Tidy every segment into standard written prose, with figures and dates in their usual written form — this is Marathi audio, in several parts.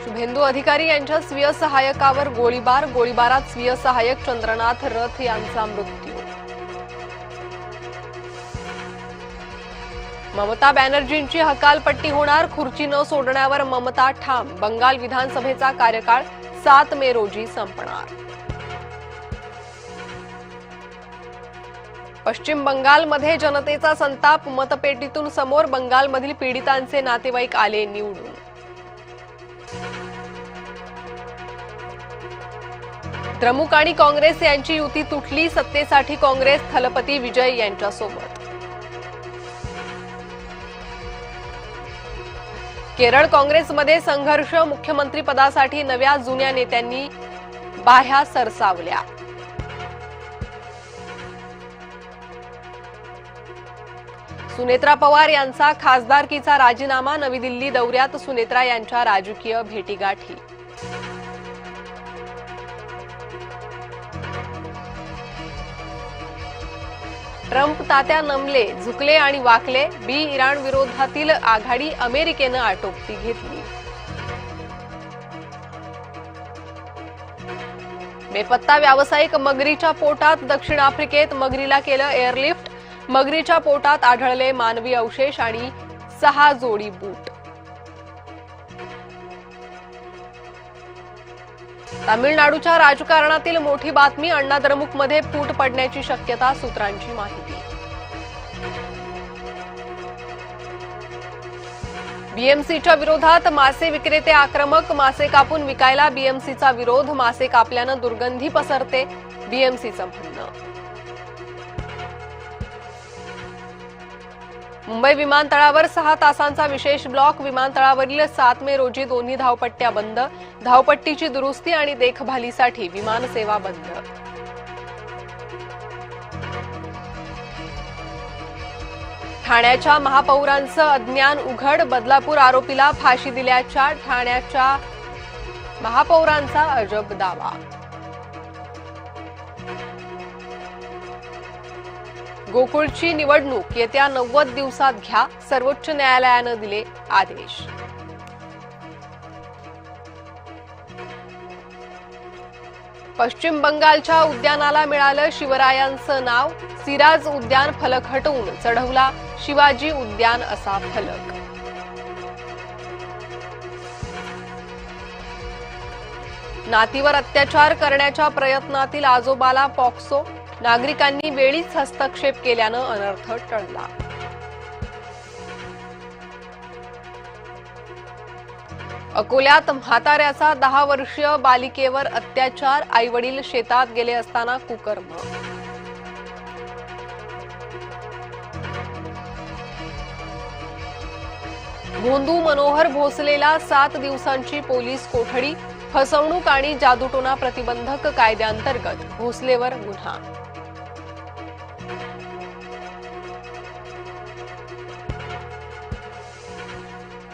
शुभेंदू अधिकारी यांच्या स्वीय सहायकावर गोळीबारात स्वीय सहायक चंद्रनाथ रथ यांचा मृत्यू। ममता बॅनर्जींची हकालपट्टी होणार, खुर्ची न सोडण्यावर ममता ठाम। बंगाल विधानसभेचा कार्यकाळ 7 मे रोजी संपणार। पश्चिम बंगालमध्ये जनतेचा संताप, मतपेटीतून समोर। बंगालमधील पीडितांचे नातेवाईक आले निवडून। द्रमुक आणि काँग्रेस यांची युती तुटली, सत्तेसाठी काँग्रेस थलपती विजय यांच्यासोबत। केरळ काँग्रेसमध्ये संघर्ष, मुख्यमंत्री पदासाठी नव्या जुन्या नेत्यांनी बाह्या सरसावल्या। सुनेत्रा पवार यांचा खासदारकीचा राजीनामा, नवी दिल्ली दौऱ्यात सुनेत्रा यांच्या राजकीय भेटीगाठी। ट्रम्प तात्या नमले, झुकले आणि वाकले। इराण विरोधातील आघाडी अमेरिकेनं आटोपती घेतली। बेपत्ता व्यावसायिक मगरीच्या पोटात, दक्षिण आफ्रिकेत मगरीला केलं एअरलिफ्ट। मगरीच्या पोटात आढळले मानवी अवशेष आणि 6 जोडी बूट। तामिळनाडूच्या राजकारणातील मोठी बातमी, अण्णा द्रमुकमध्ये फूट पडण्याची शक्यता, सूत्रांची माहिती। बीएमसीच्या विरोधात मासे विक्रेते आक्रमक, मासे कापून विकायला बीएमसीचा विरोध। मासे कापल्यानं दुर्गंधी पसरते, बीएमसीचं म्हणणं। मुंबई विमानतळावर 6 तासांचा विशेष ब्लॉक, विमानतळावरील 7 मे रोजी दोन्ही धावपट्ट्या बंद। धावपट्टीची दुरुस्ती आणि देखभालीसाठी विमानसेवा बंद। ठाण्याच्या महापौरांचं अज्ञान उघड, बदलापूर आरोपीला फाशी दिल्याच्या ठाण्याच्या महापौरांचा अजब दावा। गोकुळची निवडणूक येत्या 90 दिवसात घ्या, सर्वोच्च न्यायालयानं दिले आदेश। पश्चिम बंगालच्या उद्यानाला मिळालं शिवरायांचं नाव, सिराज उद्यान फलक हटवून चढवला शिवाजी उद्यान असा फलक। नातीवर अत्याचार करण्याच्या प्रयत्नातील आजोबाला पॉक्सो, नागरिकांनी वेळीच हस्तक्षेप केल्यानं अनर्थ टळला। अकोल्यात म्हाताऱ्याचा 10 वर्षीय बालिकेवर अत्याचार, आईवडील शेतात गेले असताना कुकर्म। भोंदू मनोहर भोसलेला 7 दिवसांची पोलीस कोठडी, फसवणूक आणि जादूटोणा प्रतिबंधक कायद्याअंतर्गत भोसलेवर गुन्हा।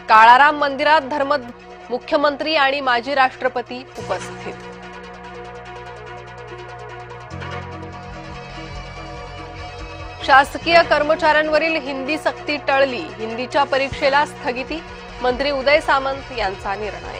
काळाराम मंदिरात मुख्यमंत्री आणि माजी राष्ट्रपती उपस्थित। शासकीय कर्मचाऱ्यांवरील हिंदी सक्ती टळली, हिंदीच्या परीक्षेला स्थगिती, मंत्री उदय सामंत यांचा निर्णय।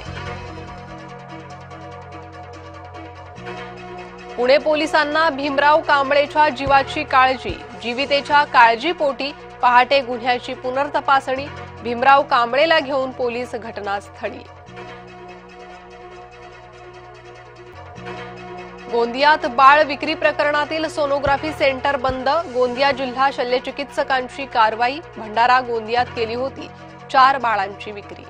पुणे पोलिसांना भीमराव कांबळेच्या जीवाची काळजी, जीवितेच्या काळजीपोटी पहाटे गुन्ह्याची पुनर्तपासणी, भीमराव कांबळेला घेऊन पोलीस घटनास्थळी। गोंदियात बाळ विक्री प्रकरणातील सोनोग्राफी सेंटर बंद, गोंदिया जिल्हा शल्यचिकित्सकांची कारवाई, भंडारा गोंदियात केली होती 4 बाळांची विक्री।